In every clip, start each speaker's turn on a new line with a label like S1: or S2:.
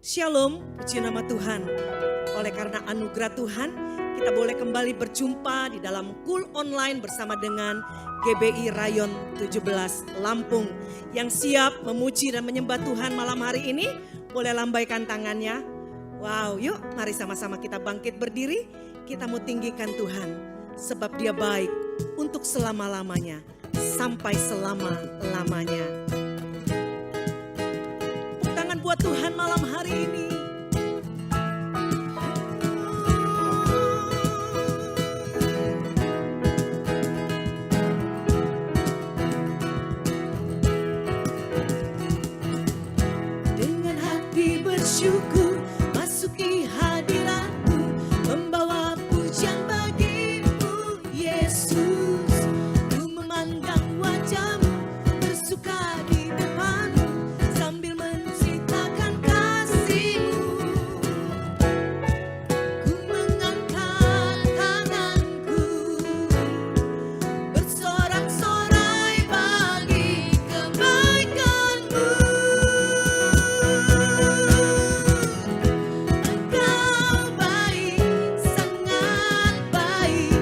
S1: Shalom, puji nama Tuhan. Oleh karena anugerah Tuhan, kita boleh kembali berjumpa di dalam Kul Online bersama dengan GBI Rayon 17 Lampung. Yang siap memuji dan menyembah Tuhan malam hari ini, boleh lambaikan tangannya. Wow, yuk mari sama-sama kita bangkit berdiri. Kita mau tinggikan Tuhan, sebab Dia baik untuk selama-lamanya, sampai selama-lamanya. Tepuk tangan buat Tuhan malam hari ini. Dengan hati bersyukur masuki hadirat-Mu, membawa pujian bagi-Mu Yesus. Ku memandang wajah-Mu, bersuka di depan-Mu, sambil menceritakan kasih-Mu. Ku mengangkat tanganku, bersorak-sorai bagi kebaikan-Mu. Engkau baik, sangat baik,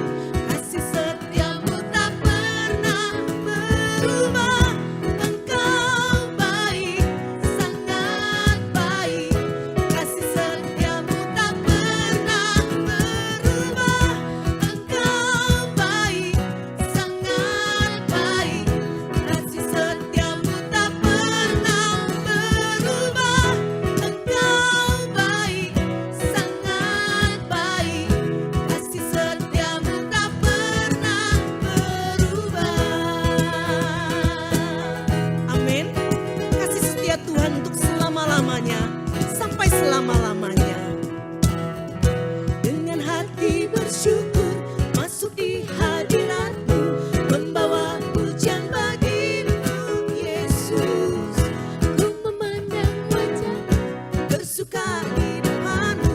S1: kasih setia-Mu tak pernah berubah. Engkau baik, sangat baik, kasih setia-Mu tak pernah berubah. Engkau baik, sangat baik, kasih setia-Mu tak pernah berubah. Engkau baik, sangat baik, kasih setia-Mu tak pernah berubah. Amin. Kasih setia Tuhan untuk selama-lamanya, sampai selama-lamanya. Dengan hati bersyukur masuk di hadirat-Mu, membawa pujian bagi-Mu Yesus. Ku memandang wajah-Mu, bersuka di depan-Mu,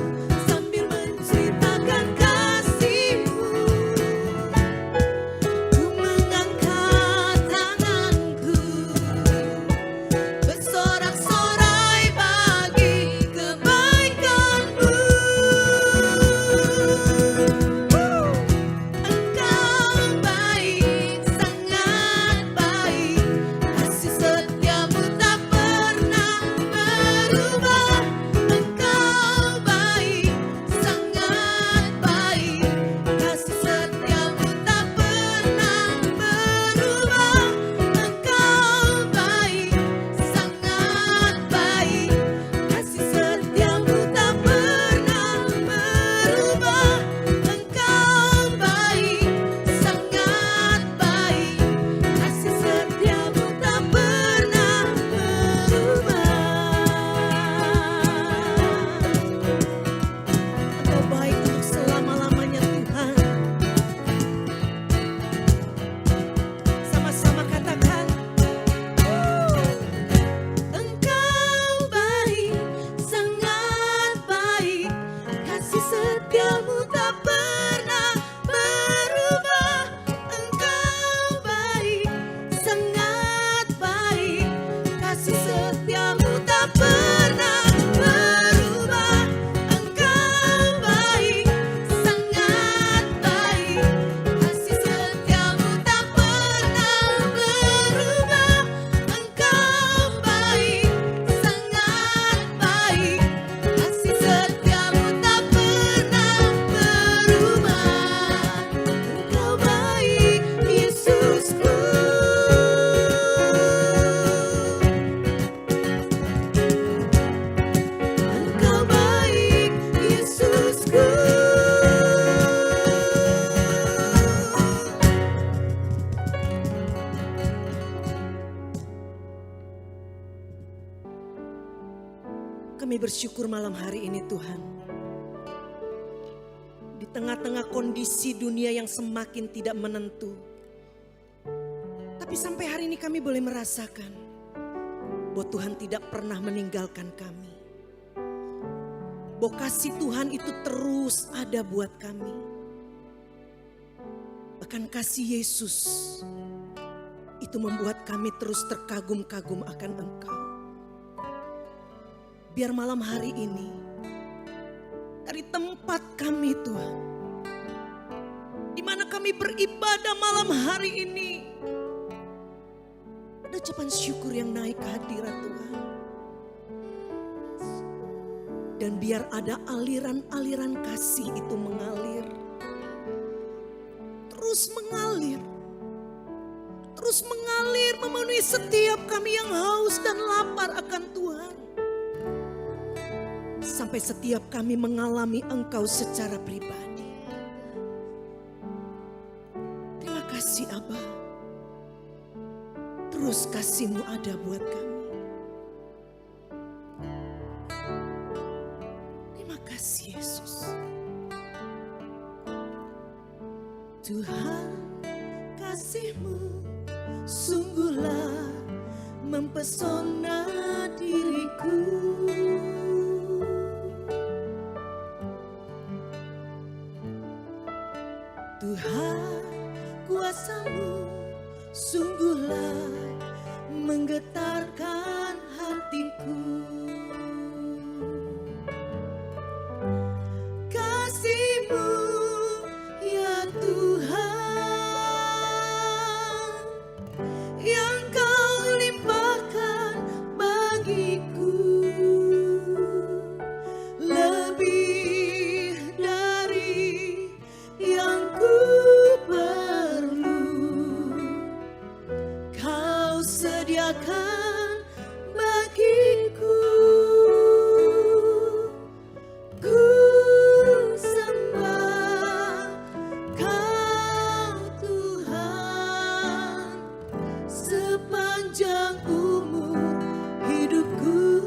S1: sambil menceritakan kasih-Mu. Ku mengangkat tanganku, bersorak-sorai bagi kebaikan-Mu. Engkau baik, sangat baik, kasih setia-Mu tak pernah berubah. Engkau baik, sangat baik, kasih setia-Mu tak pernah berubah. Engkau baik, sangat baik, kasih setia-Mu tak pernah berubah. Engkau baik, sangat baik, kasih setia-Mu tak pernah berubah. Engkau baik untuk selama-lamanya Tuhan. Sama-sama katakan, Engkau baik, sangat baik, kasih setia-Mu tak pernah berubah. Engkau baik, sangat baik, kasih setia-Mu tak pernah berubah. Engkau baik, sangat baik, kasih setia-Mu tak pernah berubah. Engkau baik, sangat baik, kasih setia-Mu tak pernah berubah. Engkau baik, Yesusku. Engkau baik, Yesusku. Kami bersyukur malam hari ini Tuhan. Di tengah-tengah kondisi dunia yang semakin tidak menentu. Tapi sampai hari ini kami boleh merasakan bahwa Tuhan tidak pernah meninggalkan kami. Bahwa kasih Tuhan itu terus ada buat kami. Bahkan kasih Yesus itu membuat kami terus terkagum-kagum akan Engkau. biar malam hari ini dari tempat kami Tuhan, di mana kami beribadah malam hari ini, ada ucapan syukur yang naik ke hadirat Tuhan. Dan biar ada aliran-aliran kasih itu mengalir. Terus mengalir. Terus mengalir memenuhi setiap kami yang haus dan lapar akan Tuhan. Sampai setiap kami mengalami Engkau secara pribadi. Terima kasih Abba. Terus kasih-Mu ada buat kami. Terima kasih Yesus. Tuhan, kasih-Mu sungguhlah mempesona diriku. Tuhan, kuasa-Mu sungguhlah menggetarkan hatiku. Kasih-Mu ya Tuhan yang Kau limpahkan bagiku, lebih dari yang ku perlu. Kau sediakan bagiku. Ku sembah Kau Tuhan sepanjang umur hidupku.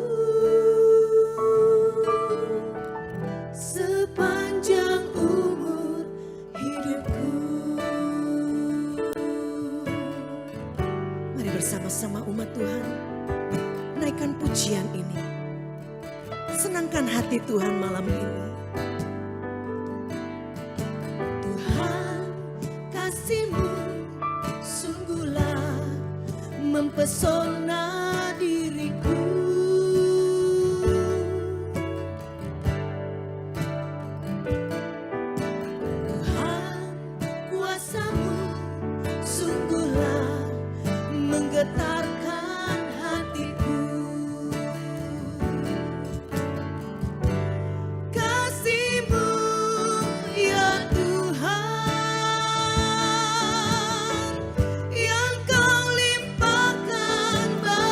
S1: Sepanjang umur hidupku. Mari bersama-sama umat Tuhan naikkan pujian ini. Senangkan hati Tuhan malam ini. Tuhan, kasih-Mu sungguhlah mempesona diriku. Tuhan, kuasa-Mu sungguhlah menggetarkan hatiku. Kasih-Mu ya Tuhan yang Kau limpahkan bagiku.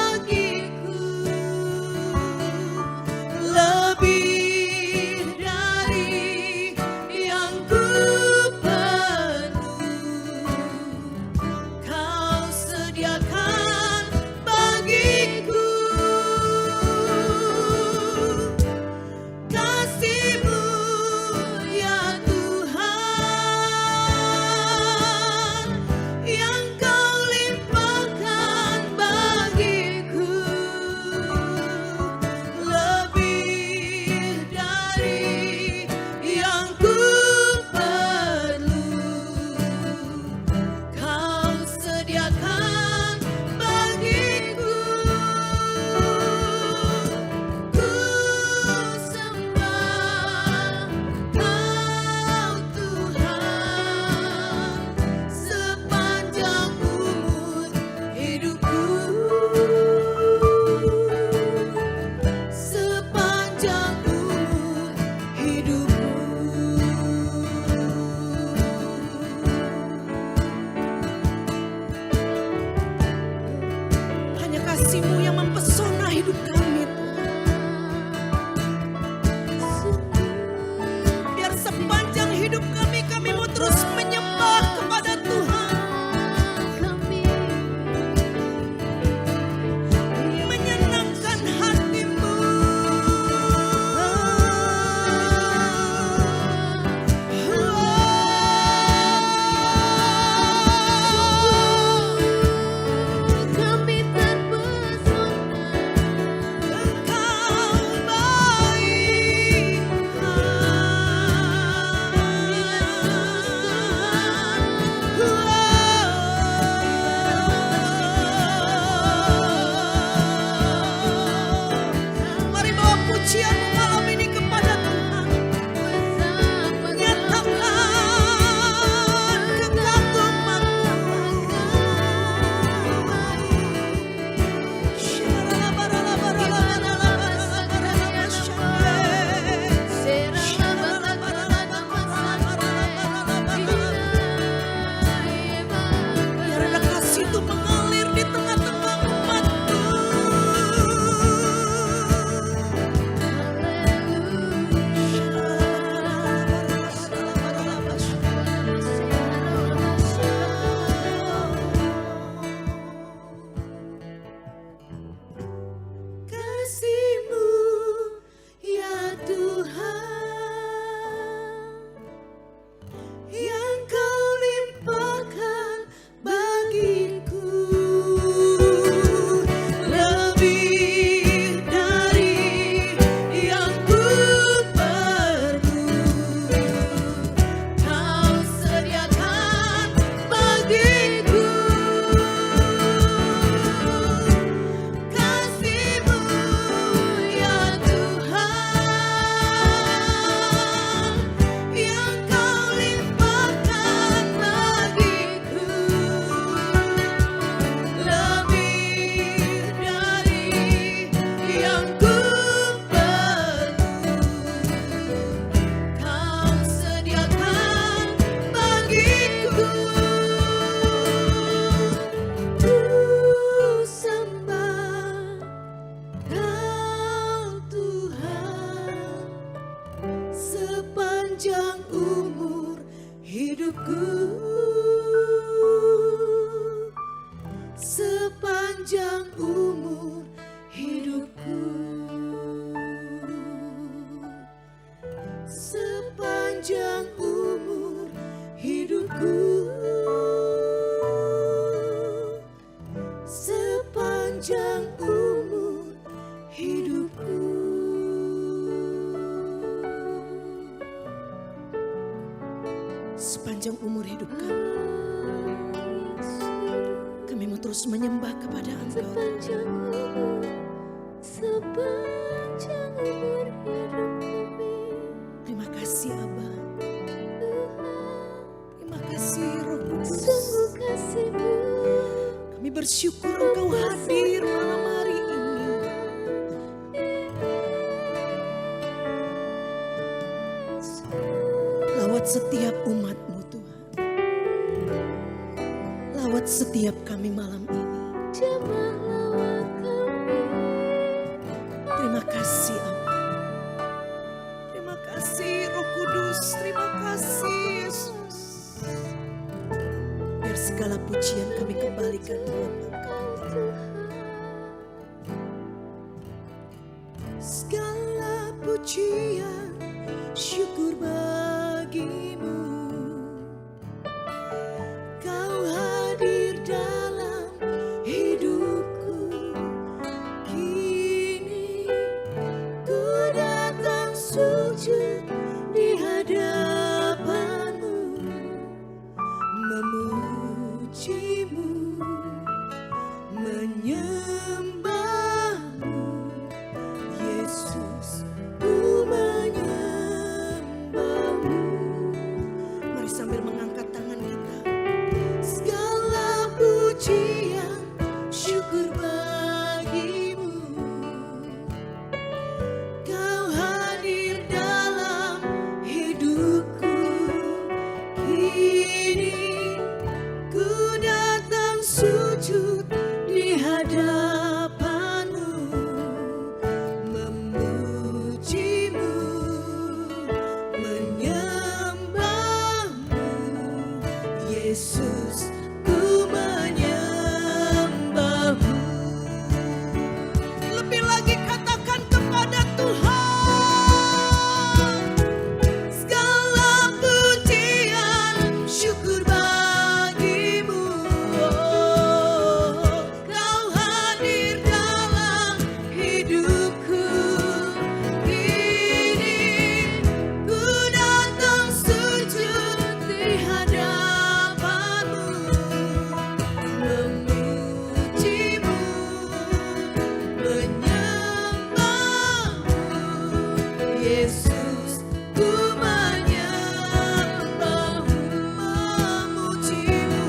S1: hidupku, sepanjang umur hidupku, sepanjang umur hidupku, sepanjang umur hidupku. Sepanjang umur hidup kami mau terus menyembah kepada Engkau.
S2: Sepanjang umur hidup kami.
S1: Terima kasih Abba. Terima kasih Roh Kudus.
S2: Sungguh kasih-Mu.
S1: Kami bersyukur Engkau hadir malam hari ini. Lawat setiap umat-Mu Tuhan. Lawat setiap kami malam ini.
S2: Jamah lawat kami.
S1: Terima kasih Abba. Terima kasih Roh Kudus. Terima kasih Yesus. Biar segala pujian kami kembalikan buat Engkau. Segala pujian syukur bagimu. Kau hadir dalam hidupku. Kini ku datang sujud di hadapan-Mu, memuji-Mu, menyembah-Mu. Yesus, ku menyembah-Mu. Mari sambil mengangkat tangan kita. Segala pujian syukur bagimu. Kau hadir dalam hidupku. Kini ku datang sujud di hadapan-Mu, memuji-Mu, menyembah-Mu. Yesus, ku menyembah-Mu. Lebih lagi katakan kepada Tuhan. Segala pujian syukur bagimu. Kau hadir dalam hidupku. Kini ku datang sujud di hadapan-Mu, memuji-Mu, menyembah-Mu. Yesus, ku menyembah-Mu, memuji-Mu,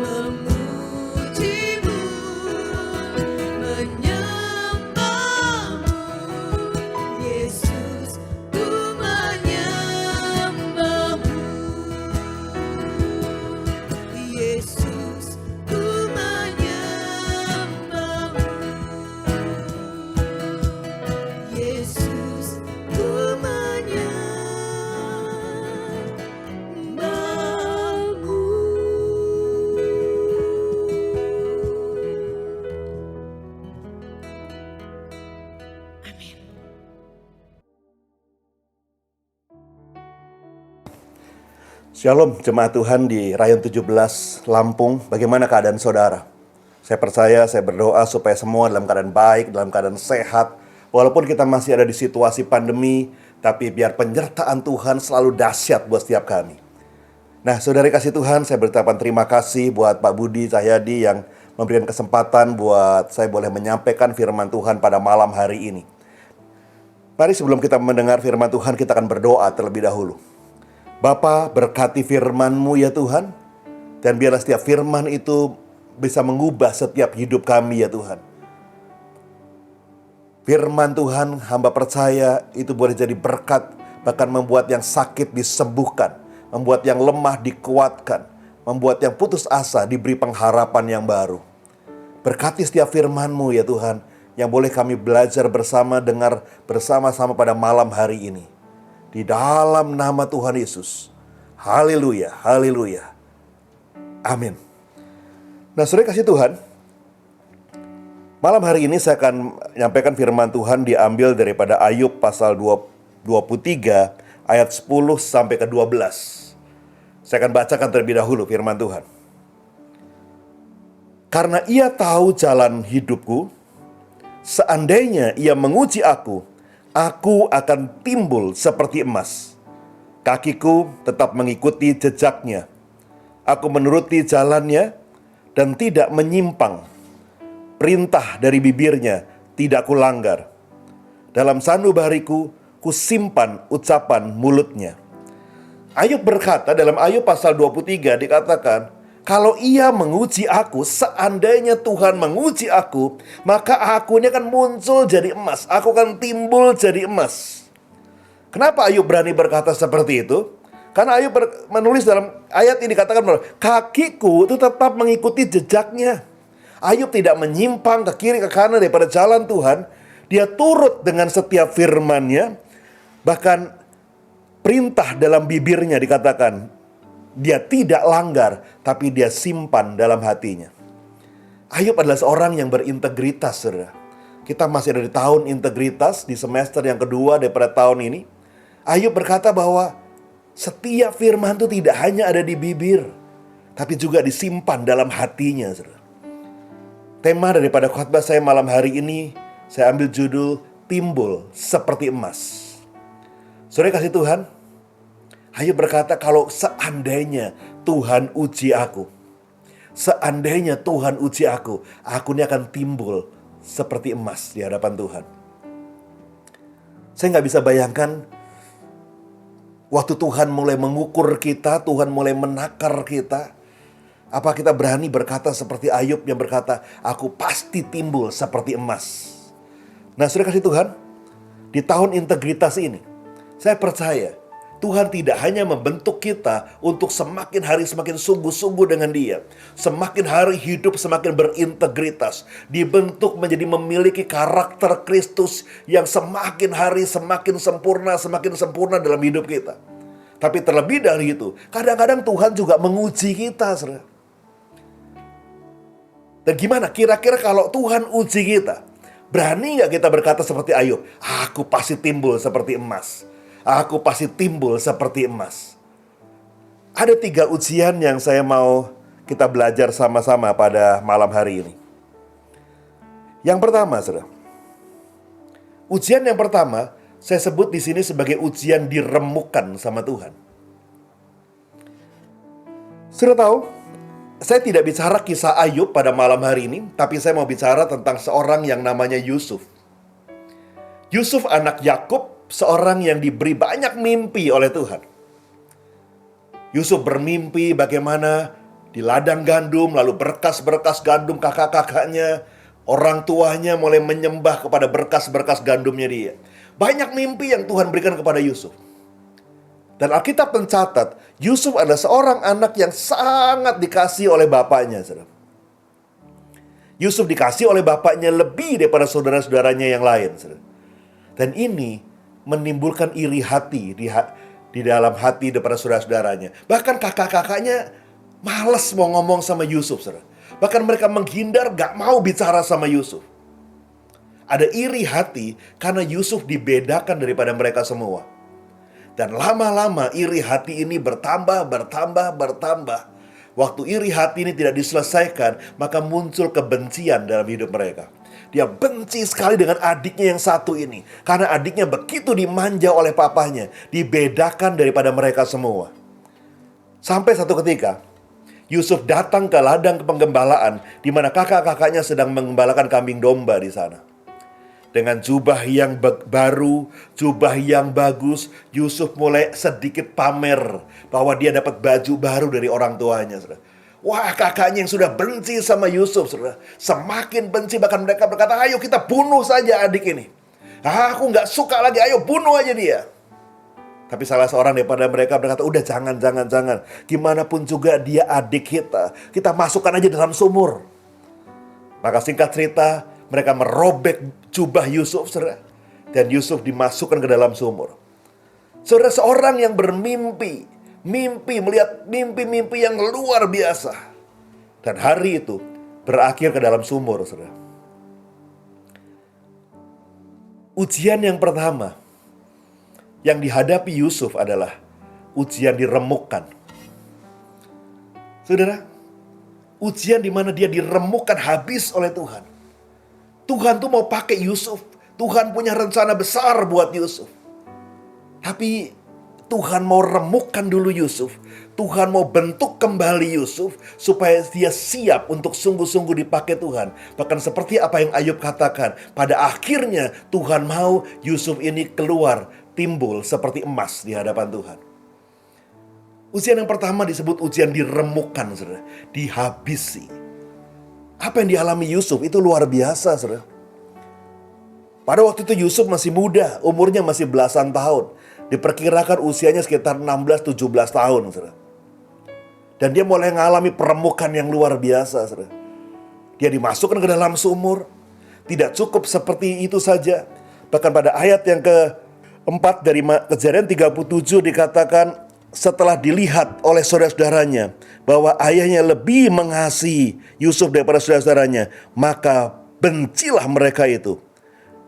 S1: memuji-Mu, menyembah-Mu. Yesus, ku menyembah-Mu. Yesus, ku menyembah-Mu. Yesus, ku menyembah-Mu. Amin.
S3: Shalom jemaat Tuhan di Rayon 17 Lampung. Bagaimana keadaan saudara? Saya percaya, saya berdoa supaya semua dalam keadaan baik, dalam keadaan sehat. Walaupun kita masih ada di situasi pandemi, tapi biar penyertaan Tuhan selalu dahsyat buat setiap kami. Nah, saudari kasih Tuhan, saya berucapkan terima kasih buat Pak Budi Cahyadi yang memberikan kesempatan buat saya boleh menyampaikan firman Tuhan pada malam hari ini. Mari sebelum kita mendengar firman Tuhan, kita akan berdoa terlebih dahulu. Bapa, berkati firman-Mu ya Tuhan, dan biarlah setiap firman itu bisa mengubah setiap hidup kami ya Tuhan. Firman Tuhan, hamba percaya itu boleh jadi berkat, bahkan membuat yang sakit disembuhkan, membuat yang lemah dikuatkan, membuat yang putus asa diberi pengharapan yang baru. Berkati setiap firman-Mu ya Tuhan, yang boleh kami belajar bersama, dengar bersama-sama pada malam hari ini. Di dalam nama Tuhan Yesus, Haleluya, haleluya. Amin. Nah, saudara kasih Tuhan, malam hari ini saya akan menyampaikan firman Tuhan diambil daripada Ayub pasal 23 ayat 10 sampai ke 12. Saya akan bacakan terlebih dahulu firman Tuhan. Karena ia tahu jalan hidupku, seandainya ia menguji aku akan timbul seperti emas. Kakiku tetap mengikuti jejaknya. Aku menuruti jalannya dan tidak menyimpang. Perintah dari bibirnya tidak kulanggar. Dalam sanubariku kusimpan ucapan mulutnya. Ayub berkata dalam Ayub pasal 23 dikatakan, kalau ia menguji aku, seandainya Tuhan menguji aku, maka aku ini akan muncul jadi emas. Aku akan timbul jadi emas. Kenapa Ayub berani berkata seperti itu? Karena Ayub menulis dalam ayat ini dikatakan bahwa kakiku itu tetap mengikuti jejaknya. Ayub tidak menyimpang ke kiri ke kanan daripada jalan Tuhan. Dia turut dengan setiap firman-Nya. Bahkan perintah dalam bibirnya dikatakan dia tidak langgar, tapi dia simpan dalam hatinya. Ayub adalah seorang yang berintegritas, saudara. Kita masih ada di tahun integritas, di semester yang kedua daripada tahun ini. Ayub berkata bahwa setiap firman itu tidak hanya ada di bibir, tapi juga disimpan dalam hatinya, saudara. Tema daripada khotbah saya malam hari ini, saya ambil judul Timbul Seperti Emas. Saudara kasih Tuhan, Ayub berkata kalau seandainya Tuhan uji aku, seandainya Tuhan uji aku ini akan timbul seperti emas di hadapan Tuhan. Saya nggak bisa bayangkan waktu Tuhan mulai mengukur kita, Tuhan mulai menakar kita. Apa kita berani berkata seperti Ayub yang berkata, aku pasti timbul seperti emas. Nah, saudara kasih Tuhan, di tahun integritas ini, saya percaya Tuhan tidak hanya membentuk kita untuk semakin hari semakin sungguh-sungguh dengan Dia. Semakin hari hidup semakin berintegritas. Dibentuk menjadi memiliki karakter Kristus yang semakin hari semakin sempurna dalam hidup kita. Tapi terlebih dari itu, kadang-kadang Tuhan juga menguji kita, saudara. Dan gimana kira-kira kalau Tuhan uji kita? Berani gak kita berkata seperti Ayub? Aku pasti timbul seperti emas. Aku pasti timbul seperti emas. Ada 3 ujian yang saya mau kita belajar sama-sama pada malam hari ini. Yang pertama, saudara. Ujian yang pertama, saya sebut di sini sebagai ujian diremukkan sama Tuhan. Sudah tahu, saya tidak bicara kisah Ayub pada malam hari ini, tapi saya mau bicara tentang seorang yang namanya Yusuf. Yusuf anak Yakub, seorang yang diberi banyak mimpi oleh Tuhan. Yusuf bermimpi bagaimana di ladang gandum, lalu berkas-berkas gandum kakak-kakaknya, orang tuanya mulai menyembah kepada berkas-berkas gandumnya dia. Banyak mimpi yang Tuhan berikan kepada Yusuf. Dan Alkitab mencatat, Yusuf adalah seorang anak yang sangat dikasihi oleh bapaknya, saudara. Yusuf dikasihi oleh bapaknya lebih daripada saudara-saudaranya yang lain, saudara. Dan ini menimbulkan iri hati di dalam hati daripada saudara-saudaranya. Bahkan kakak-kakaknya malas mau ngomong sama Yusuf, saudara. Bahkan mereka menghindar, gak mau bicara sama Yusuf. Ada iri hati karena Yusuf dibedakan daripada mereka semua. Dan lama-lama iri hati ini bertambah. Waktu iri hati ini tidak diselesaikan, maka muncul kebencian dalam hidup mereka. Dia benci sekali dengan adiknya yang satu ini. Karena adiknya begitu dimanja oleh papahnya. Dibedakan daripada mereka semua. Sampai satu ketika, Yusuf datang ke ladang pengembalaan, di mana kakak-kakaknya sedang mengembalakan kambing domba di sana. Dengan jubah yang baru, jubah yang bagus, Yusuf mulai sedikit pamer bahwa dia dapat baju baru dari orang tuanya. Saudara. Wah, kakaknya yang sudah benci sama Yusuf, saudara, semakin benci, bahkan mereka berkata, ayo kita bunuh saja adik ini. Aku gak suka lagi, ayo bunuh aja dia. Tapi salah seorang daripada mereka berkata, udah jangan. Gimana pun juga dia adik kita masukkan aja dalam sumur. Maka singkat cerita, mereka merobek jubah Yusuf, saudara. Dan Yusuf dimasukkan ke dalam sumur. Saudara, seorang yang bermimpi melihat mimpi-mimpi yang luar biasa. Dan hari itu berakhir ke dalam sumur, saudara. Ujian yang pertama yang dihadapi Yusuf adalah ujian diremukkan. Saudara, ujian di mana dia diremukkan habis oleh Tuhan. Tuhan tuh mau pakai Yusuf. Tuhan punya rencana besar buat Yusuf. Tapi Tuhan mau remukkan dulu Yusuf. Tuhan mau bentuk kembali Yusuf supaya dia siap untuk sungguh-sungguh dipakai Tuhan. Bahkan seperti apa yang Ayub katakan, pada akhirnya Tuhan mau Yusuf ini keluar, timbul seperti emas di hadapan Tuhan. Ujian yang pertama disebut ujian diremukkan, saudara. Dihabisi. Apa yang dialami Yusuf itu luar biasa, saudara. Pada waktu itu Yusuf masih muda, umurnya masih belasan tahun. Diperkirakan usianya sekitar 16-17 tahun, saudara. Dan dia mulai mengalami peremukan yang luar biasa, saudara. Dia dimasukkan ke dalam sumur. Tidak cukup seperti itu saja. Bahkan pada ayat yang keempat dari Kejadian 37 dikatakan, setelah dilihat oleh saudara-saudaranya bahwa ayahnya lebih mengasihi Yusuf daripada saudara-saudaranya, maka bencilah mereka itu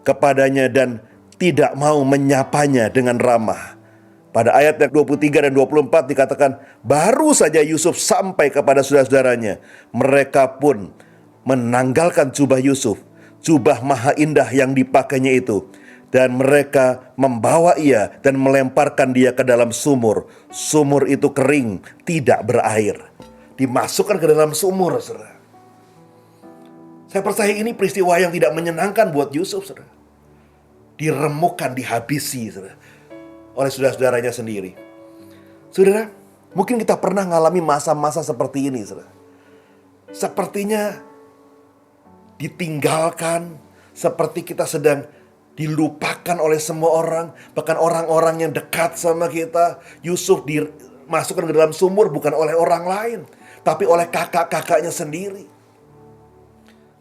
S3: kepadanya dan tidak mau menyapanya dengan ramah. Pada ayat yang 23 dan 24 dikatakan, baru saja Yusuf sampai kepada saudara-saudaranya, mereka pun menanggalkan jubah Yusuf, jubah maha indah yang dipakainya itu, dan mereka membawa ia dan melemparkan dia ke dalam sumur. Sumur itu kering, tidak berair. Dimasukkan ke dalam sumur, saudara. Saya percaya ini peristiwa yang tidak menyenangkan buat Yusuf, saudara. Diremukkan, dihabisi, saudara, oleh saudara-saudaranya sendiri. Saudara, mungkin kita pernah mengalami masa-masa seperti ini, saudara. Sepertinya ditinggalkan, seperti kita sedang dilupakan oleh semua orang, bahkan orang-orang yang dekat sama kita. Yusuf dimasukkan ke dalam sumur bukan oleh orang lain, tapi oleh kakak-kakaknya sendiri.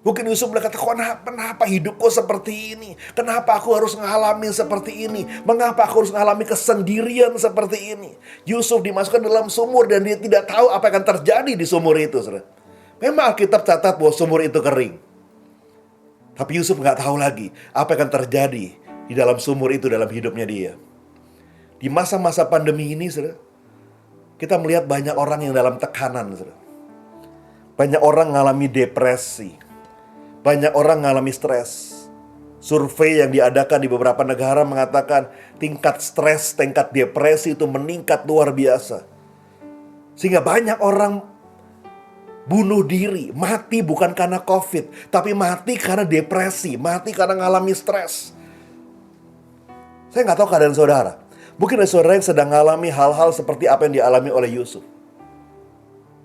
S3: Mungkin Yusuf berkata, kenapa hidupku seperti ini? Kenapa aku harus mengalami seperti ini? Mengapa aku harus mengalami kesendirian seperti ini? Yusuf dimasukkan dalam sumur dan dia tidak tahu apa yang akan terjadi di sumur itu, saudara. Memang Alkitab catat bahwa sumur itu kering. Tapi Yusuf nggak tahu lagi apa yang akan terjadi di dalam sumur itu dalam hidupnya dia. Di masa-masa pandemi ini, saudara, kita melihat banyak orang yang dalam tekanan, saudara. Banyak orang mengalami depresi. Banyak orang mengalami stres. Survei yang diadakan di beberapa negara mengatakan tingkat stres, tingkat depresi itu meningkat luar biasa. Sehingga banyak orang bunuh diri, mati bukan karena COVID, tapi mati karena depresi, mati karena mengalami stres. Saya nggak tahu keadaan saudara. Mungkin ada saudara yang sedang mengalami hal-hal seperti apa yang dialami oleh Yusuf.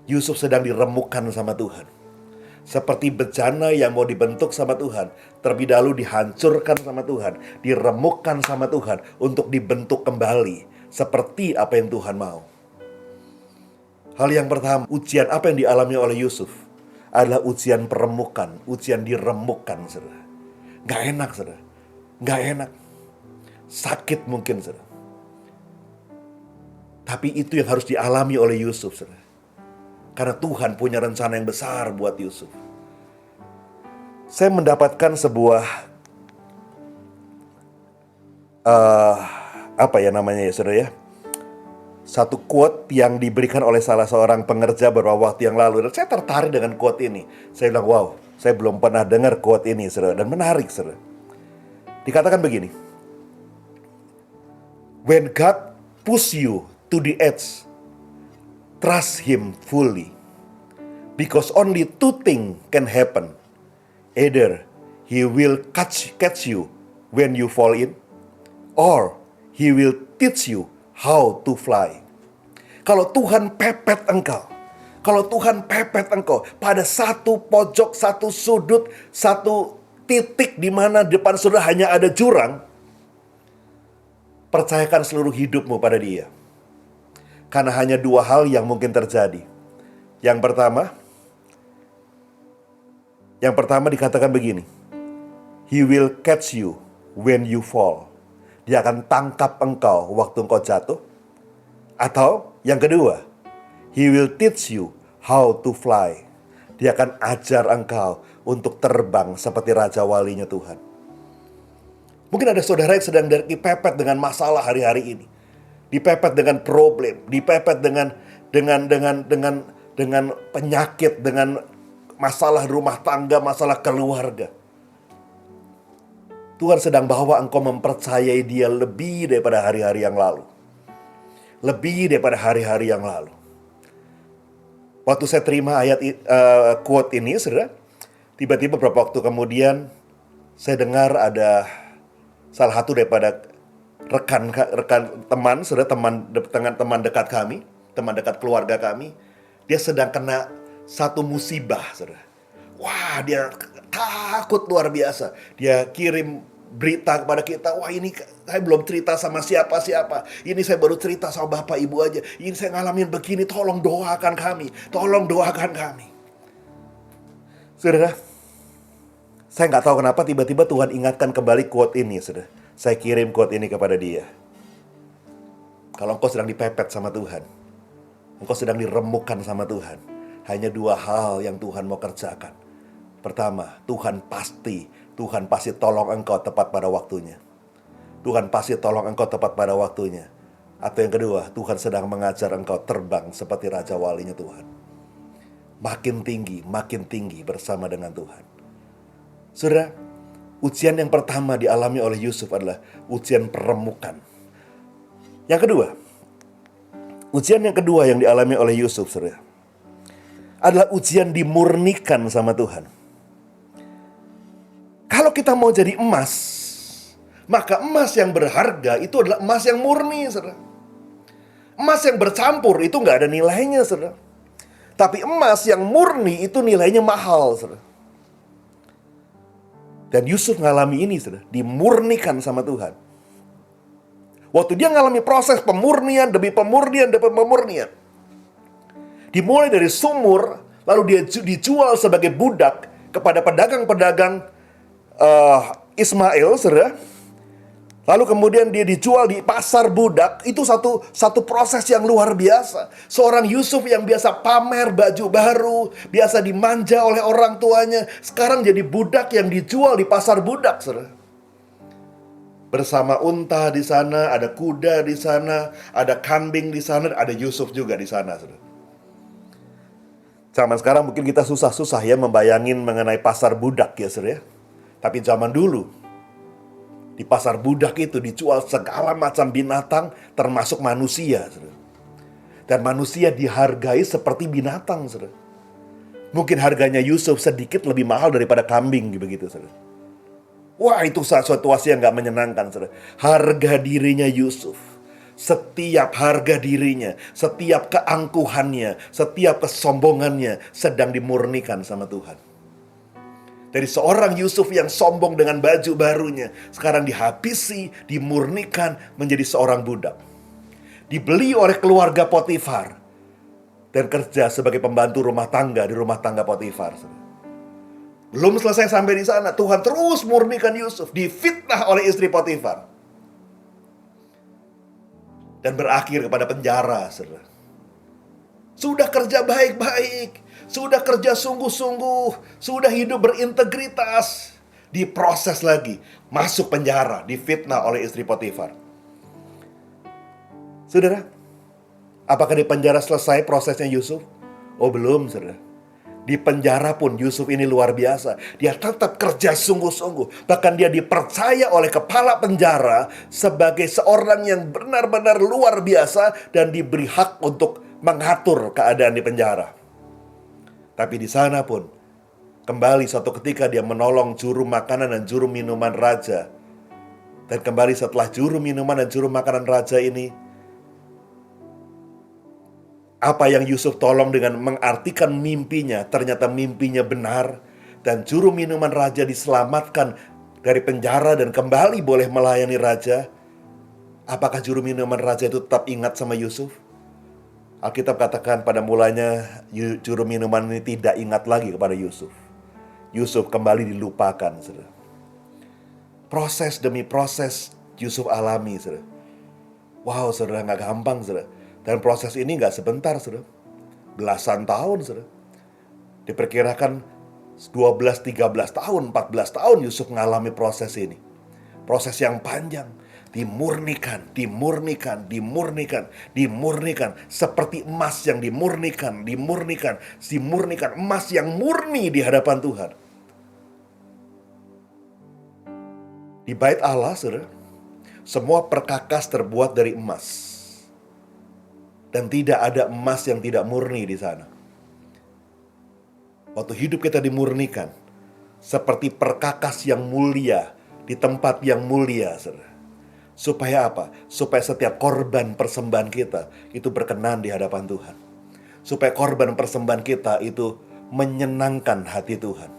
S3: Yusuf sedang diremukkan sama Tuhan. Seperti bejana yang mau dibentuk sama Tuhan, terlebih dahulu dihancurkan sama Tuhan, diremukkan sama Tuhan untuk dibentuk kembali seperti apa yang Tuhan mau. Hal yang pertama, ujian apa yang dialami oleh Yusuf adalah ujian peremukan, ujian diremukkan, saudara. Gak enak, saudara. Gak enak. Sakit mungkin, saudara. Tapi itu yang harus dialami oleh Yusuf, saudara. Karena Tuhan punya rencana yang besar buat Yusuf. Saya mendapatkan sebuah apa ya namanya ya, saudara ya? Satu quote yang diberikan oleh salah seorang pengerja beberapa waktu yang lalu. Dan saya tertarik dengan quote ini. Saya bilang, wow, saya belum pernah dengar quote ini, saudara. Dan menarik, saudara. Dikatakan begini. When God push you to the edge, trust Him fully. Because only two things can happen. Either He will catch you when you fall in, or He will teach you how to fly. Kalau Tuhan pepet engkau, kalau Tuhan pepet engkau pada satu pojok, satu sudut, satu titik di mana depan saudara hanya ada jurang, percayakan seluruh hidupmu pada Dia. Karena hanya dua hal yang mungkin terjadi. Yang pertama dikatakan begini. He will catch you when you fall. Dia akan tangkap engkau waktu engkau jatuh. Atau Yang kedua, He will teach you how to fly. Dia akan ajar engkau untuk terbang seperti Raja Walinya Tuhan. Mungkin ada saudara yang sedang dipepet dengan masalah hari-hari ini. Dipepet dengan problem, dipepet dengan penyakit, dengan masalah rumah tangga, masalah keluarga. Tuhan sedang bawa engkau mempercayai Dia lebih daripada hari-hari yang lalu. Lebih daripada hari-hari yang lalu. Waktu saya terima ayat quote ini, saudara, tiba-tiba beberapa waktu kemudian saya dengar ada salah satu daripada rekan teman, saudara, teman dekat kami, teman dekat keluarga kami, dia sedang kena satu musibah, saudara. Wah, dia takut luar biasa. Dia kirim berita kepada kita, wah ini saya belum cerita sama siapa-siapa. Ini saya baru cerita sama bapak ibu aja. Ini saya ngalamin begini, tolong doakan kami. Tolong doakan kami. Saudara, saya nggak tahu kenapa tiba-tiba Tuhan ingatkan kembali quote ini, saudara. Saya kirim quote ini kepada dia. Kalau engkau sedang dipepet sama Tuhan, engkau sedang diremukkan sama Tuhan, hanya dua hal yang Tuhan mau kerjakan. Pertama, Tuhan pasti tolong engkau tepat pada waktunya. Tuhan pasti tolong engkau tepat pada waktunya. Atau yang kedua, Tuhan sedang mengajar engkau terbang seperti Raja Walinya Tuhan. Makin tinggi bersama dengan Tuhan. Saudara, ujian yang pertama dialami oleh Yusuf adalah ujian peremukan. Yang kedua, ujian yang kedua yang dialami oleh Yusuf, saudara, adalah ujian dimurnikan sama Tuhan. Kalau kita mau jadi emas, maka emas yang berharga itu adalah emas yang murni, saudara. Emas yang bercampur itu nggak ada nilainya, saudara. Tapi emas yang murni itu nilainya mahal, saudara. Dan Yusuf ngalami ini, saudara, dimurnikan sama Tuhan. Waktu dia ngalami proses pemurnian demi pemurnian demi pemurnian. Dimulai dari sumur, lalu dia dijual sebagai budak kepada pedagang-pedagang Ismail, saudara. Lalu kemudian dia dijual di pasar budak. Itu satu proses yang luar biasa. Seorang Yusuf yang biasa pamer baju baru, biasa dimanja oleh orang tuanya, sekarang jadi budak yang dijual di pasar budak, saudara. Bersama unta di sana, ada kuda di sana, ada kambing di sana, ada Yusuf juga di sana, saudara. Zaman sekarang mungkin kita susah-susah ya membayangin mengenai pasar budak ya, saudara. Tapi zaman dulu, di pasar budak itu dijual segala macam binatang termasuk manusia, saudara. Dan manusia dihargai seperti binatang, saudara. Mungkin harganya Yusuf sedikit lebih mahal daripada kambing begitu, saudara. Wah, itu situasi yang gak menyenangkan, saudara. Harga dirinya Yusuf, setiap harga dirinya, setiap keangkuhannya, setiap kesombongannya sedang dimurnikan sama Tuhan. Dari seorang Yusuf yang sombong dengan baju barunya, sekarang dihabisi, dimurnikan menjadi seorang budak. Dibeli oleh keluarga Potifar dan kerja sebagai pembantu rumah tangga di rumah tangga Potifar. Belum selesai sampai di sana, Tuhan terus murnikan Yusuf, difitnah oleh istri Potifar. Dan berakhir kepada penjara, saudara. Sudah kerja baik-baik, sudah kerja sungguh-sungguh, sudah hidup berintegritas, diproses lagi, masuk penjara, difitnah oleh istri Potifar. Saudara, apakah di penjara selesai prosesnya Yusuf? Oh belum, saudara. Di penjara pun Yusuf ini luar biasa. Dia tetap kerja sungguh-sungguh. Bahkan dia dipercaya oleh kepala penjara sebagai seorang yang benar-benar luar biasa dan diberi hak untuk mengatur keadaan di penjara. Tapi di sana pun kembali suatu ketika dia menolong juru makanan dan juru minuman raja. Dan kembali setelah juru minuman dan juru makanan raja ini, apa yang Yusuf tolong dengan mengartikan mimpinya, ternyata mimpinya benar. Dan juru minuman raja diselamatkan dari penjara dan kembali boleh melayani raja. Apakah juru minuman raja itu tetap ingat sama Yusuf? Alkitab katakan pada mulanya juru minuman ini tidak ingat lagi kepada Yusuf. Yusuf kembali dilupakan, saudara. Proses demi proses Yusuf alami, saudara. Wow, saudara, gak gampang, saudara. Dan proses ini nggak sebentar, saudara. Belasan tahun, saudara. Diperkirakan 12, 13 tahun, 14 tahun Yusuf mengalami proses ini. Proses yang panjang. Dimurnikan, dimurnikan, dimurnikan, dimurnikan. Seperti emas yang dimurnikan, dimurnikan, dimurnikan. Emas yang murni di hadapan Tuhan. Di bait Allah, saudara, semua perkakas terbuat dari emas. Dan tidak ada emas yang tidak murni di sana. Waktu hidup kita dimurnikan, seperti perkakas yang mulia di tempat yang mulia, saudara. Supaya apa? Supaya setiap korban persembahan kita itu berkenan di hadapan Tuhan. Supaya korban persembahan kita itu menyenangkan hati Tuhan.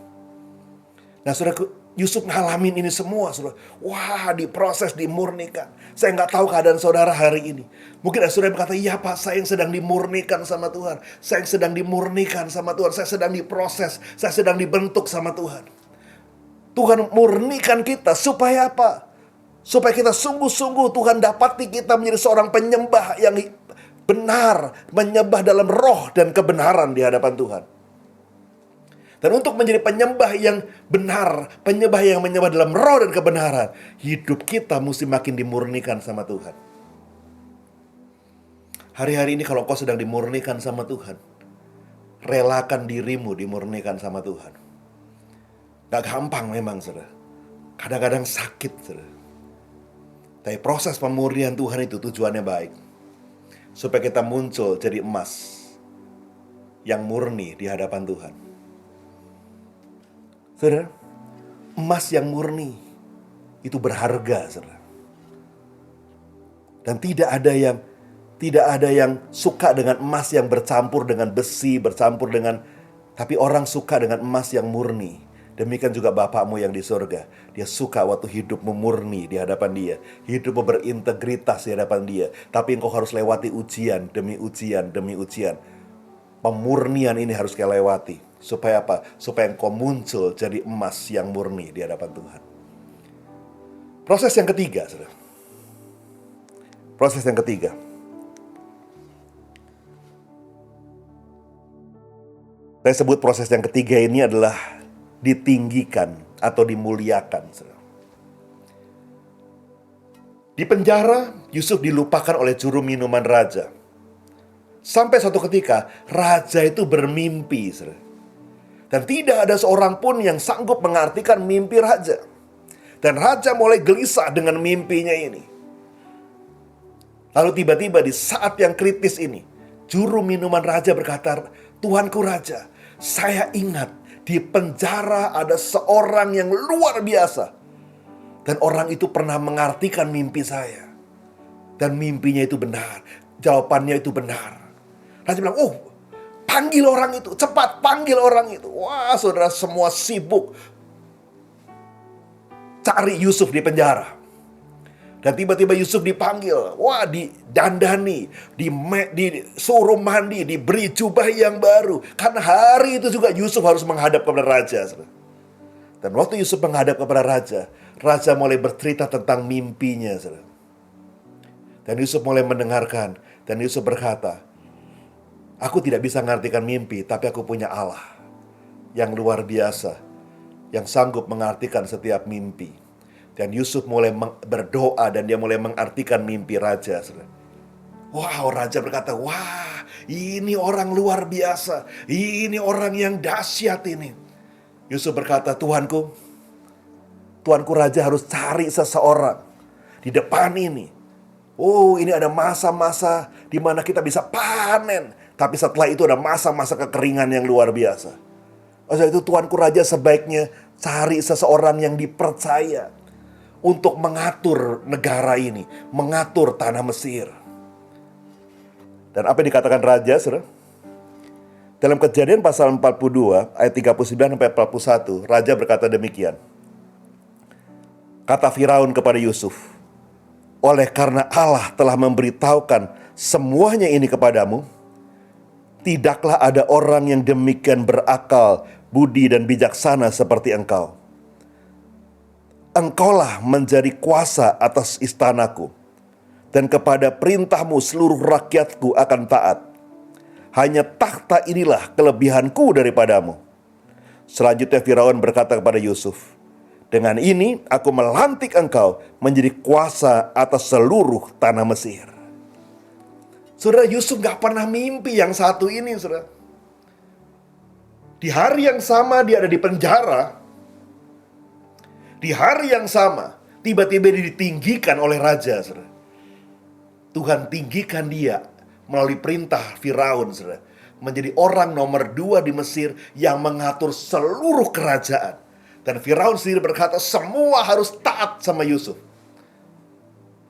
S3: Nah, saudara, Yusuf ngalamin ini semua, saudara. Wah, diproses, dimurnikan. Saya nggak tahu keadaan saudara hari ini. Mungkin saudara berkata, iya Pak, saya yang sedang dimurnikan sama Tuhan. Saya yang sedang dimurnikan sama Tuhan. Saya sedang diproses. Saya sedang dibentuk sama Tuhan. Tuhan murnikan kita supaya apa? Supaya kita sungguh-sungguh Tuhan dapati kita menjadi seorang penyembah yang benar. Menyembah dalam roh dan kebenaran di hadapan Tuhan. Dan untuk menjadi penyembah yang benar, penyembah yang menyembah dalam roh dan kebenaran, hidup kita mesti makin dimurnikan sama Tuhan. Hari-hari ini kalau kau sedang dimurnikan sama Tuhan, relakan dirimu dimurnikan sama Tuhan. Gak gampang memang, saudara. Kadang-kadang sakit, saudara. Tapi proses pemurnian Tuhan itu tujuannya baik. Supaya kita muncul jadi emas yang murni di hadapan Tuhan. Saudara, emas yang murni itu berharga, saudara. Dan tidak ada yang suka dengan emas yang bercampur dengan besi, bercampur dengan, tapi orang suka dengan emas yang murni. Demikian juga Bapakmu yang di surga. Dia suka waktu hidupmu murni di hadapan Dia. Hidupmu berintegritas di hadapan Dia. Tapi engkau harus lewati ujian demi ujian demi ujian. Pemurnian ini harus kau lewati. Supaya apa? Supaya engkau muncul jadi emas yang murni di hadapan Tuhan. Proses yang ketiga, saudara. Proses yang ketiga. Saya sebut proses yang ketiga ini adalah ditinggikan atau dimuliakan, saudara. Di penjara, Yusuf dilupakan oleh juru minuman raja. Sampai suatu ketika, raja itu bermimpi, saudara. Dan tidak ada seorang pun yang sanggup mengartikan mimpi raja. Dan raja mulai gelisah dengan mimpinya ini. Lalu tiba-tiba di saat yang kritis ini, juru minuman raja berkata, "Tuanku raja, saya ingat di penjara ada seorang yang luar biasa. Dan orang itu pernah mengartikan mimpi saya. Dan mimpinya itu benar. Jawabannya itu benar." Raja bilang, panggil orang itu, cepat panggil orang itu. Wah, saudara, semua sibuk cari Yusuf di penjara. Dan tiba-tiba Yusuf dipanggil. Wah, didandani, disuruh mandi, diberi jubah yang baru. Karena hari itu juga Yusuf harus menghadap kepada raja. Dan waktu Yusuf menghadap kepada raja, raja mulai bercerita tentang mimpinya. Dan Yusuf mulai mendengarkan. Dan Yusuf berkata, "Aku tidak bisa mengartikan mimpi, tapi aku punya Allah yang luar biasa, yang sanggup mengartikan setiap mimpi." Dan Yusuf mulai berdoa dan dia mulai mengartikan mimpi raja. Wow, raja berkata, "Wah, ini orang luar biasa. Ini orang yang dahsyat ini." Yusuf berkata, Tuanku raja harus cari seseorang di depan ini. Ini ada masa-masa di mana kita bisa panen. Tapi setelah itu ada masa-masa kekeringan yang luar biasa. Oleh itu Tuanku raja sebaiknya cari seseorang yang dipercaya untuk mengatur negara ini, mengatur tanah Mesir. Dan apa yang dikatakan raja, saudara? Dalam Kejadian pasal 42 ayat 39 sampai 41, raja berkata demikian. Kata Firaun kepada Yusuf, "Oleh karena Allah telah memberitahukan semuanya ini kepadamu, tidaklah ada orang yang demikian berakal, budi dan bijaksana seperti engkau. Engkaulah menjadi kuasa atas istanaku. dan kepada perintahmu seluruh rakyatku akan taat. Hanya takhta inilah kelebihanku daripadamu." Selanjutnya Firaun berkata kepada Yusuf, "Dengan ini aku melantik engkau menjadi kuasa atas seluruh tanah Mesir." Saudara, Yusuf gak pernah mimpi yang satu ini, saudara. Di hari yang sama dia ada di penjara. Di hari yang sama, tiba-tiba dia ditinggikan oleh raja, saudara. Tuhan tinggikan dia melalui perintah Firaun, saudara, menjadi orang nomor 2 di Mesir yang mengatur seluruh kerajaan. Dan Firaun sendiri berkata, semua harus taat sama Yusuf.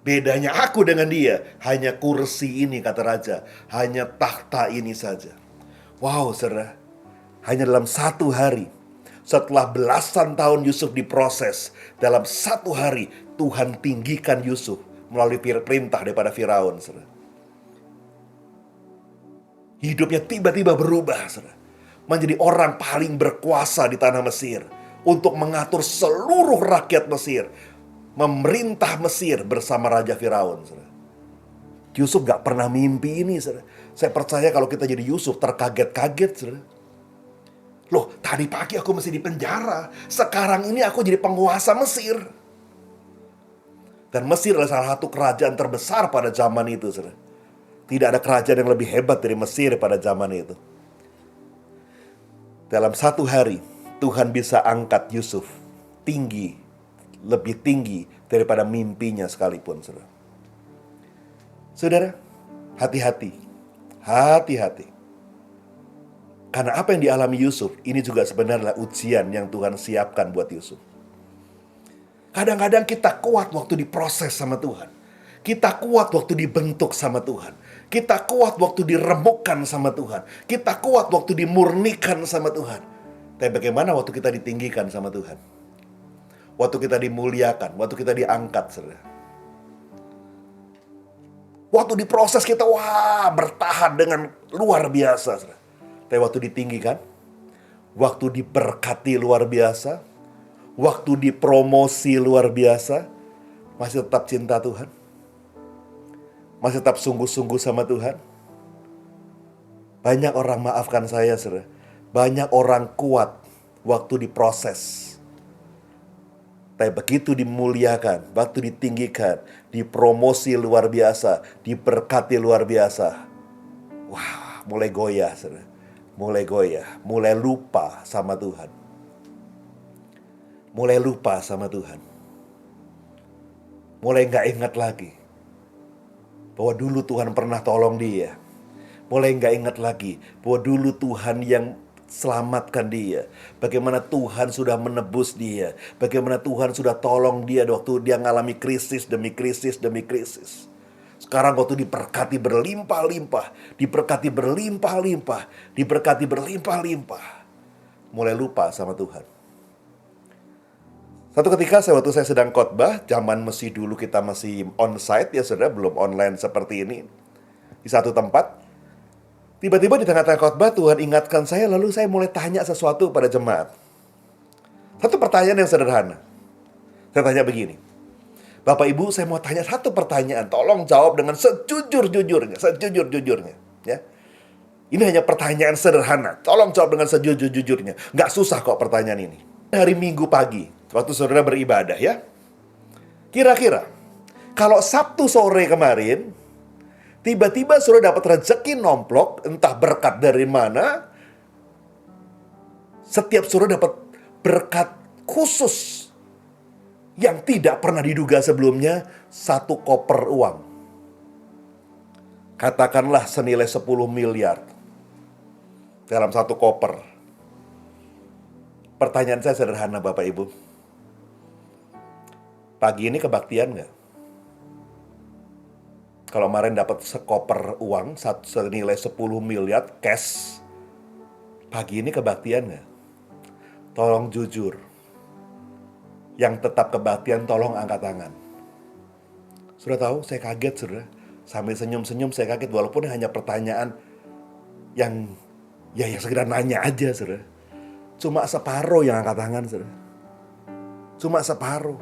S3: Bedanya aku dengan dia, hanya kursi ini, kata raja. Hanya takhta ini saja. Wow, saudara. Hanya dalam satu hari, setelah belasan tahun Yusuf diproses, dalam satu hari Tuhan tinggikan Yusuf melalui perintah daripada Firaun, saudara. Hidupnya tiba-tiba berubah, saudara. Menjadi orang paling berkuasa di tanah Mesir. Untuk mengatur seluruh rakyat Mesir. Memerintah Mesir bersama Raja Firaun, saudara. Yusuf gak pernah mimpi ini, saudara. Saya percaya kalau kita jadi Yusuf terkaget-kaget, saudara. Loh, tadi pagi aku masih di penjara. Sekarang ini aku jadi penguasa Mesir. Dan Mesir adalah salah satu kerajaan terbesar pada zaman itu, saudara. Tidak ada kerajaan yang lebih hebat dari Mesir pada zaman itu. Dalam satu hari, Tuhan bisa angkat Yusuf tinggi, lebih tinggi daripada mimpinya sekalipun, saudara. Saudara, hati-hati. Hati-hati. Karena apa yang dialami Yusuf, ini juga sebenarnya ujian yang Tuhan siapkan buat Yusuf. Kadang-kadang kita kuat waktu diproses sama Tuhan. Kita kuat waktu dibentuk sama Tuhan. Kita kuat waktu diremukkan sama Tuhan. Kita kuat waktu dimurnikan sama Tuhan. Tapi bagaimana waktu kita ditinggikan sama Tuhan? Waktu kita dimuliakan, waktu kita diangkat, saudara. Waktu diproses kita, wah, bertahan dengan luar biasa, saudara. Tapi waktu ditinggikan, waktu diberkati luar biasa, waktu dipromosi luar biasa, masih tetap cinta Tuhan? Masih tetap sungguh-sungguh sama Tuhan? Banyak orang, maafkan saya, saudara. Banyak orang kuat waktu diproses. Tapi begitu dimuliakan, waktu ditinggikan, dipromosi luar biasa, diberkati luar biasa. Wah, mulai goyah, saudara. Mulai goyah, mulai lupa sama Tuhan. Mulai lupa sama Tuhan. Mulai gak ingat lagi bahwa dulu Tuhan pernah tolong dia. Mulai gak ingat lagi bahwa dulu Tuhan yang selamatkan dia. Bagaimana Tuhan sudah menebus dia. Bagaimana Tuhan sudah tolong dia waktu dia mengalami krisis demi krisis demi krisis. Sekarang waktu diberkati berlimpah-limpah, diberkati berlimpah-limpah, diberkati berlimpah-limpah, mulai lupa sama Tuhan. Satu ketika waktu saya sedang khotbah, zaman masih dulu kita masih onsite ya saudara, belum online seperti ini. Di satu tempat, tiba-tiba di tengah-tengah khotbah Tuhan ingatkan saya, lalu saya mulai tanya sesuatu pada jemaat. Satu pertanyaan yang sederhana. Saya tanya begini, Bapak Ibu, saya mau tanya satu pertanyaan. Tolong jawab dengan sejujur-jujurnya. Sejujur-jujurnya. Ya. Ini hanya pertanyaan sederhana. Tolong jawab dengan sejujur-jujurnya. Nggak susah kok pertanyaan ini. Hari Minggu pagi, waktu saudara beribadah ya. Kira-kira, kalau Sabtu sore kemarin, tiba-tiba saudara dapat rezeki nomplok, entah berkat dari mana. Setiap saudara dapat berkat khusus yang tidak pernah diduga sebelumnya, 1 koper uang. Katakanlah senilai 10 miliar dalam 1 koper. Pertanyaan saya sederhana Bapak Ibu. Pagi ini kebaktian nggak? Kalau kemarin dapat sekoper uang senilai 10 miliar cash, pagi ini kebaktian nggak? Tolong jujur. Yang tetap kebaktian tolong angkat tangan. Sudah tahu, saya kaget saudara. Sambil senyum-senyum saya kaget, walaupun hanya pertanyaan yang sekedar nanya aja saudara. Cuma separuh yang angkat tangan saudara. Cuma separuh.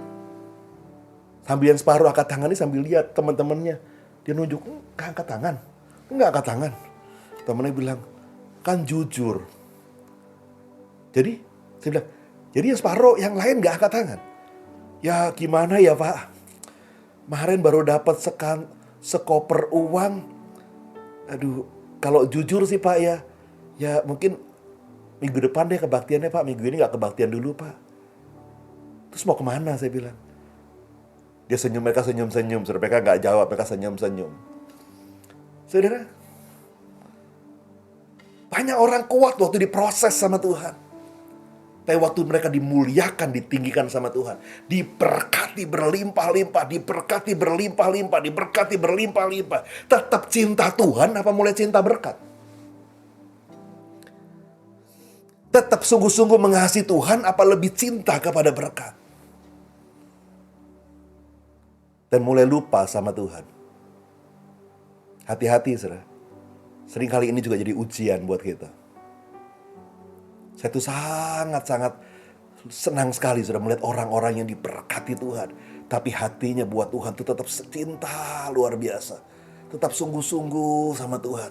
S3: Sambil yang separuh angkat tangan ini sambil lihat teman-temannya. Dia nunjuk, "Nggak angkat tangan. Nggak angkat tangan." Temennya bilang, "Kan jujur." Jadi, saya bilang, "Jadi yang separuh, yang lain nggak angkat tangan?" "Ya gimana ya Pak? Kemarin baru dapat sekoper uang. Aduh, kalau jujur sih Pak ya, ya mungkin minggu depan deh kebaktiannya Pak. Minggu ini nggak kebaktian dulu Pak." "Terus mau kemana?" saya bilang. Dia senyum, mereka senyum-senyum. Saudara, mereka nggak jawab, mereka senyum-senyum. Saudara, banyak orang kuat waktu diproses sama Tuhan. Tapi waktu mereka dimuliakan, ditinggikan sama Tuhan, diberkati berlimpah-limpah, diberkati berlimpah-limpah, diberkati berlimpah-limpah, tetap cinta Tuhan apa mulai cinta berkat? Tetap sungguh-sungguh mengasihi Tuhan apa lebih cinta kepada berkat? Dan mulai lupa sama Tuhan. Hati-hati, saudara. Seringkali ini juga jadi ujian buat kita. Saya tuh sangat-sangat senang sekali sudah melihat orang-orang yang diberkati Tuhan. Tapi hatinya buat Tuhan tuh tetap cinta luar biasa. Tetap sungguh-sungguh sama Tuhan.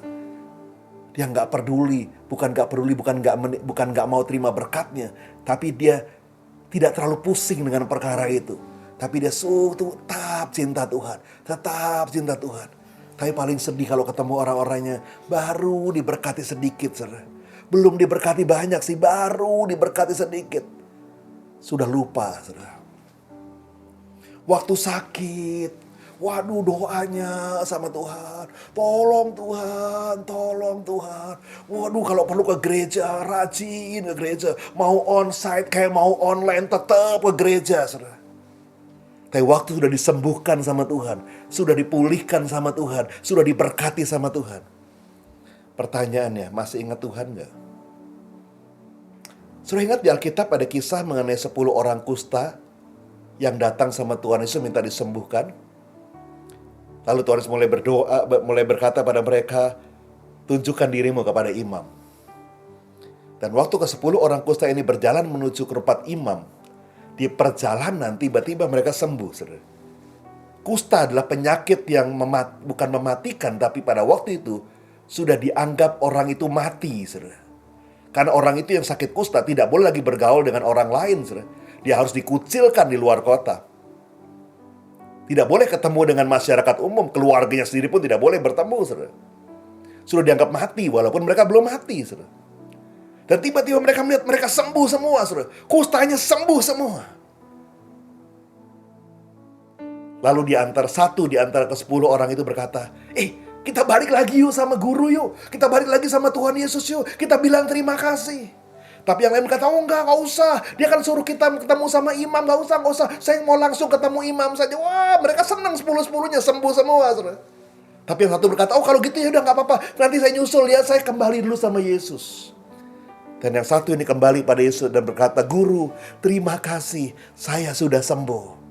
S3: Dia nggak peduli, bukan nggak mau terima berkatnya. Tapi dia tidak terlalu pusing dengan perkara itu. Tapi dia tetap cinta Tuhan. Tetap cinta Tuhan. Tapi paling sedih kalau ketemu orang-orangnya baru diberkati sedikit, saudara. Belum diberkati banyak sih, baru diberkati sedikit. Sudah lupa, saudara. Waktu sakit, waduh doanya sama Tuhan. Tolong Tuhan, tolong Tuhan. Waduh kalau perlu ke gereja, rajin ke gereja. Mau onsite kayak mau online, tetap ke gereja, saudara. Tapi waktu sudah disembuhkan sama Tuhan, sudah dipulihkan sama Tuhan, sudah diberkati sama Tuhan. Pertanyaannya, masih ingat Tuhan gak? Sudah ingat di Alkitab ada kisah mengenai 10 orang kusta yang datang sama Tuhan Yesus minta disembuhkan. Lalu Tuhan Yesus mulai berdoa, mulai berkata pada mereka, "Tunjukkan dirimu kepada imam." Dan waktu ke-10 orang kusta ini berjalan menuju ke tempat imam, di perjalanan tiba-tiba mereka sembuh, saudara. Kusta adalah penyakit yang bukan mematikan, tapi pada waktu itu sudah dianggap orang itu mati, saudara. Karena orang itu yang sakit kusta tidak boleh lagi bergaul dengan orang lain, saudara. Dia harus dikucilkan di luar kota. Tidak boleh ketemu dengan masyarakat umum, keluarganya sendiri pun tidak boleh bertemu, saudara. Sudah dianggap mati walaupun mereka belum mati, saudara. Dan tiba-tiba mereka melihat mereka sembuh semua, saudara. Kustanya sembuh semua. Lalu satu di antara ke-10 orang itu berkata, kita balik lagi yuk sama guru yuk. Kita balik lagi sama Tuhan Yesus yuk. Kita bilang terima kasih. Tapi yang lain berkata, enggak usah. Dia kan suruh kita ketemu sama imam, enggak usah. Saya mau langsung ketemu imam saja. Wah, mereka senang 10-10-nya sembuh semua, saudara. Tapi yang satu berkata, kalau gitu ya udah nggak apa-apa. Nanti saya nyusul ya, saya kembali dulu sama Yesus. Dan yang satu ini kembali pada Yesus dan berkata, "Guru, terima kasih, saya sudah sembuh."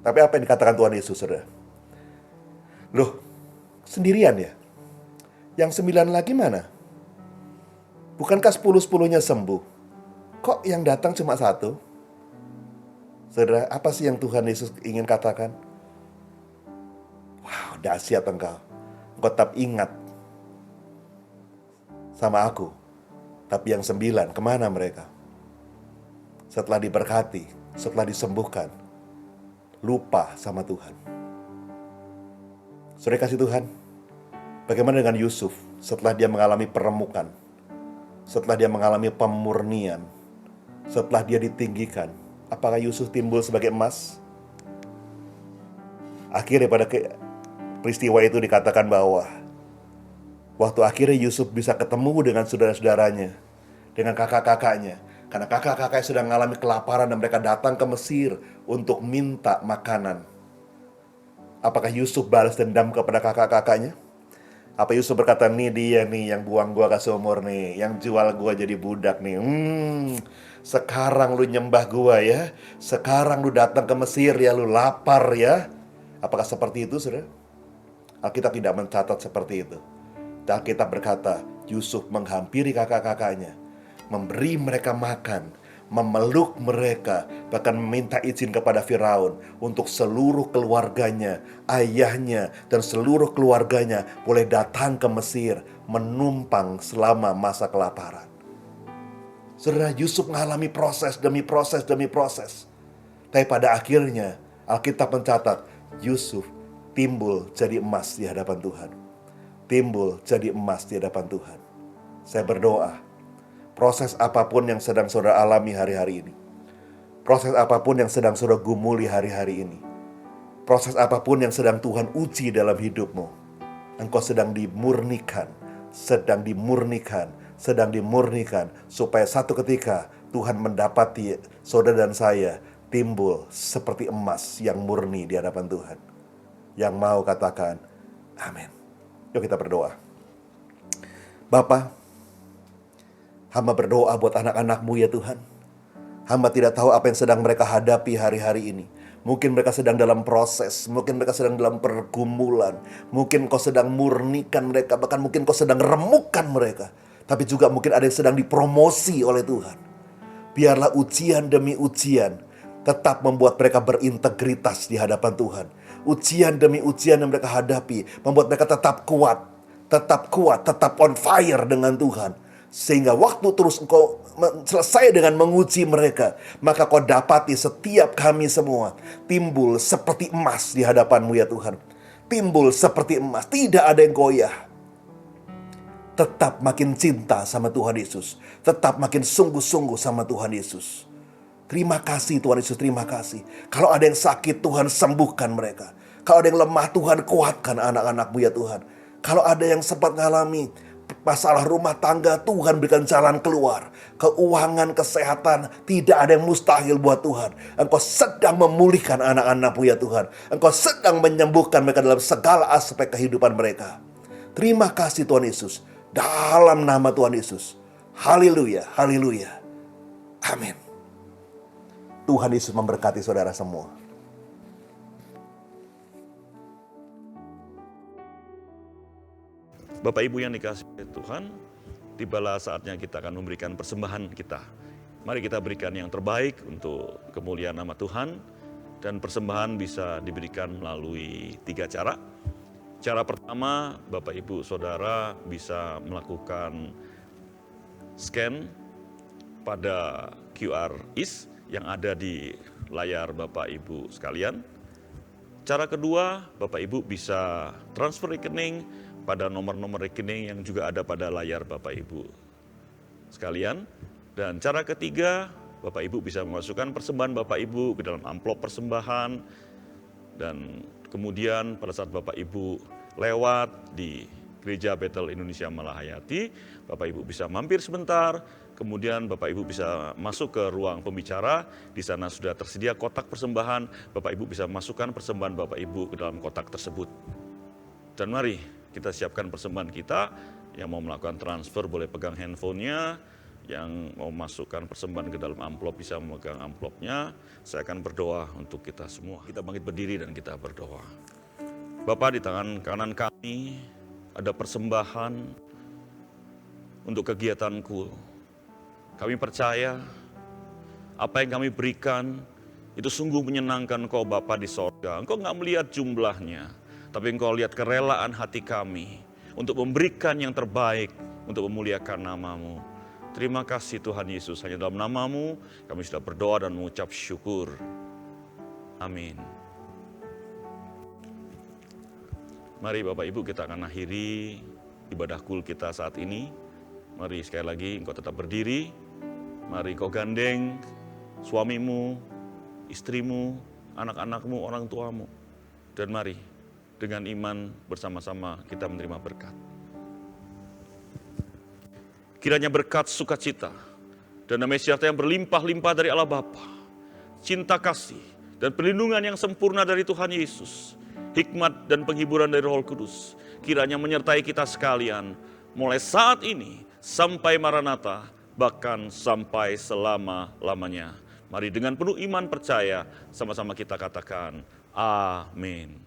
S3: Tapi apa yang dikatakan Tuhan Yesus, saudara? Loh, sendirian ya? Yang 9 lagi mana? Bukankah 10-10-nya sembuh? Kok yang datang cuma 1? Saudara, apa sih yang Tuhan Yesus ingin katakan? Wow, dahsyat engkau. Engkau tetap ingat sama aku. Tapi yang 9, kemana mereka? Setelah diberkati, setelah disembuhkan, lupa sama Tuhan. Saudara kasih Tuhan, bagaimana dengan Yusuf setelah dia mengalami peremukan, setelah dia mengalami pemurnian, setelah dia ditinggikan? Apakah Yusuf timbul sebagai emas? Akhirnya pada peristiwa itu dikatakan bahwa waktu akhirnya Yusuf bisa ketemu dengan saudara-saudaranya, dengan kakak-kakaknya. Karena kakak-kakaknya sudah mengalami kelaparan dan mereka datang ke Mesir untuk minta makanan. Apakah Yusuf balas dendam kepada kakak-kakaknya? Apa Yusuf berkata, "Nih dia nih yang buang gua ke sumur nih, yang jual gua jadi budak nih. Sekarang lu nyembah gua ya. Sekarang lu datang ke Mesir ya, lu lapar ya." Apakah seperti itu, saudara? Alkitab tidak mencatat seperti itu. Dan Alkitab berkata, Yusuf menghampiri kakak-kakaknya, memberi mereka makan, memeluk mereka, bahkan meminta izin kepada Firaun untuk seluruh keluarganya, ayahnya, dan seluruh keluarganya boleh datang ke Mesir, menumpang selama masa kelaparan. Saudara, Yusuf mengalami proses demi proses demi proses. Tapi pada akhirnya Alkitab mencatat Yusuf timbul jadi emas di hadapan Tuhan. Timbul jadi emas di hadapan Tuhan. Saya berdoa, proses apapun yang sedang saudara alami hari-hari ini, proses apapun yang sedang saudara gumuli hari-hari ini, proses apapun yang sedang Tuhan uji dalam hidupmu, engkau sedang dimurnikan, sedang dimurnikan, supaya satu ketika Tuhan mendapati saudara dan saya timbul seperti emas yang murni di hadapan Tuhan. Yang mau katakan, amin. Yuk kita berdoa. Bapa, hamba berdoa buat anak-anak-Mu ya Tuhan. Hamba tidak tahu apa yang sedang mereka hadapi hari-hari ini. Mungkin mereka sedang dalam proses, mungkin mereka sedang dalam pergumulan, mungkin Kau sedang murnikan mereka, bahkan mungkin Kau sedang remukkan mereka. Tapi juga mungkin ada yang sedang dipromosi oleh Tuhan. Biarlah ujian demi ujian tetap membuat mereka berintegritas di hadapan Tuhan. Ujian demi ujian yang mereka hadapi membuat mereka tetap kuat, tetap on fire dengan Tuhan. Sehingga waktu terus Engkau selesai dengan menguji mereka, maka Kau dapati setiap kami semua timbul seperti emas di hadapan-Mu ya Tuhan. Timbul seperti emas, tidak ada yang goyah. Tetap makin cinta sama Tuhan Yesus, tetap makin sungguh-sungguh sama Tuhan Yesus. Terima kasih Tuhan Yesus, terima kasih. Kalau ada yang sakit, Tuhan sembuhkan mereka. Kalau ada yang lemah, Tuhan kuatkan anak-anak-Mu ya Tuhan. Kalau ada yang sempat mengalami masalah rumah tangga, Tuhan berikan jalan keluar. Keuangan, kesehatan, tidak ada yang mustahil buat Tuhan. Engkau sedang memulihkan anak-anak-Mu ya Tuhan. Engkau sedang menyembuhkan mereka dalam segala aspek kehidupan mereka. Terima kasih Tuhan Yesus. Dalam nama Tuhan Yesus. Haleluya, haleluya. Amin. Tuhan Yesus memberkati saudara semua.
S4: Bapak Ibu yang dikasihi Tuhan, tibalah saatnya kita akan memberikan persembahan kita. Mari kita berikan yang terbaik untuk kemuliaan nama Tuhan. Dan persembahan bisa diberikan melalui 3 cara. Cara pertama, Bapak Ibu Saudara bisa melakukan scan pada QR IS yang ada di layar Bapak Ibu sekalian. Cara kedua, Bapak Ibu bisa transfer rekening pada nomor-nomor rekening yang juga ada pada layar Bapak Ibu sekalian. Dan cara ketiga, Bapak Ibu bisa memasukkan persembahan Bapak Ibu ke dalam amplop persembahan. Dan kemudian pada saat Bapak Ibu lewat di Gereja Betel Indonesia Malahayati, Bapak Ibu bisa mampir sebentar, kemudian Bapak Ibu bisa masuk ke ruang pembicara, di sana sudah tersedia kotak persembahan, Bapak Ibu bisa masukkan persembahan Bapak Ibu ke dalam kotak tersebut. Dan mari kita siapkan persembahan kita, yang mau melakukan transfer boleh pegang handphonenya, yang mau masukkan persembahan ke dalam amplop bisa memegang amplopnya. Saya akan berdoa untuk kita semua. Kita bangkit berdiri dan kita berdoa. Bapa, di tangan kanan kami ada persembahan untuk kegiatanku. Kami percaya apa yang kami berikan itu sungguh menyenangkan Engkau Bapa di sorga. Engkau nggak melihat jumlahnya, tapi Engkau lihat kerelaan hati kami untuk memberikan yang terbaik untuk memuliakan nama-Mu. Terima kasih Tuhan Yesus, hanya dalam nama-Mu kami sudah berdoa dan mengucap syukur. Amin. Mari Bapak Ibu kita akan akhiri ibadah kul kita saat ini. Mari sekali lagi engkau tetap berdiri. Mari kau gandeng suamimu, istrimu, anak-anakmu, orang tuamu. Dan mari dengan iman bersama-sama kita menerima berkat. Kiranya berkat sukacita dan damai sejahtera yang berlimpah-limpah dari Allah Bapa, cinta kasih dan perlindungan yang sempurna dari Tuhan Yesus, hikmat dan penghiburan dari Roh Kudus, kiranya menyertai kita sekalian mulai saat ini sampai Maranatha, bahkan sampai selama-lamanya. Mari dengan penuh iman percaya sama-sama kita katakan amin.